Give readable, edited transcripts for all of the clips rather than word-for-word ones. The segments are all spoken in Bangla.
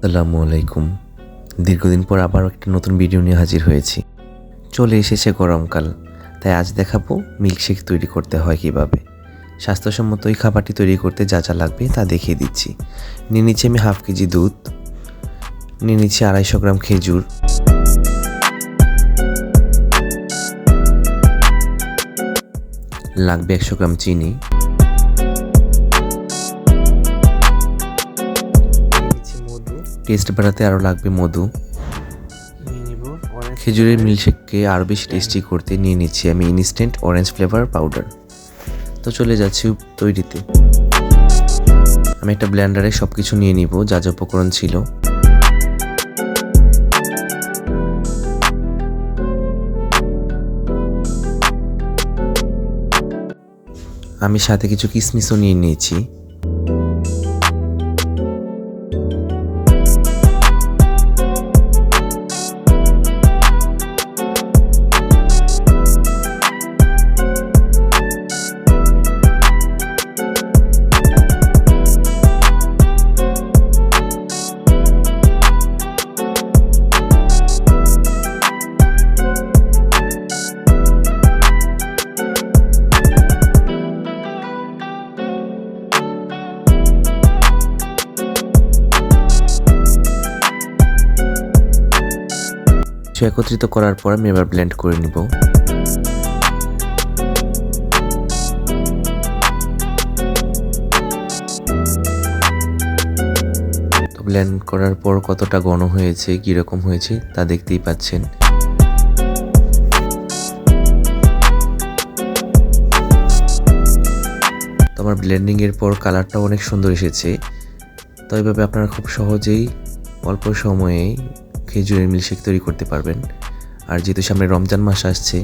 আসসালামু আলাইকুম। দীর্ঘদিন পর আবার একটা নতুন ভিডিও নিয়ে হাজির হয়েছি। চলে এসেছে গরমকাল, তাই আজ দেখাবো মিল্কশেক তৈরি করতে হয় কিভাবে। স্বাস্থ্যসম্মত এই খাবারটি তৈরি করতে যা যা লাগবে তা দেখিয়ে দিচ্ছি। নিয়ে নিচ্ছি আমি হাফ কেজি দুধ, নিয়ে নিচ্ছি 250 গ্রাম খেজুর, লাগবে 100 গ্রাম চিনি, টেস্ট বাড়াতে আরও লাগবে মধু। খেজুরের মিল্কশেককে আরও বেশি টেস্টি করতে নিয়ে নিচ্ছি আমি ইনস্ট্যান্ট অরেঞ্জ ফ্লেভার পাউডার। তো চলে যাচ্ছি তৈরিতে। আমি একটা ব্লেন্ডারে সব কিছু নিয়ে নিব যা যা উপকরণ ছিল। আমি সাথে কিছু কিশমিশও নিয়ে নিয়েছি। একত্রিত করার পর আমি এবার ব্লেন্ড করে নিব। তো ব্লেন্ড করার পর কতটা ঘন হয়েছে, কীরকম হয়েছে তা দেখতেই পাচ্ছেন। তো আমার ব্লেন্ডিংয়ের পর কালারটা অনেক সুন্দর এসেছে। তো এইভাবে আপনারা খুব সহজেই অল্প সময়েই খেজুরের মিল্কশেক তৈরি করতে পারবেন। আর যেহেতু সামনে রমজান মাস আসছে,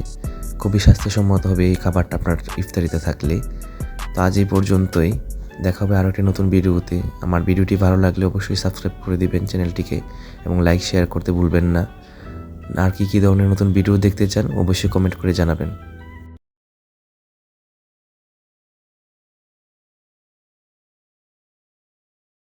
খুবই স্বাস্থ্যসম্মত হবে এই খাবারটা আপনার ইফতারিতে থাকলে। তো আজ এই পর্যন্তই, দেখা হবে আরও একটা নতুন ভিডিওতে। আমার ভিডিওটি ভালো লাগলে অবশ্যই সাবস্ক্রাইব করে দিবেন চ্যানেলটিকে এবং লাইক শেয়ার করতে ভুলবেন না। আর কী ধরনের নতুন ভিডিও দেখতে চান অবশ্যই কমেন্ট করে জানাবেন।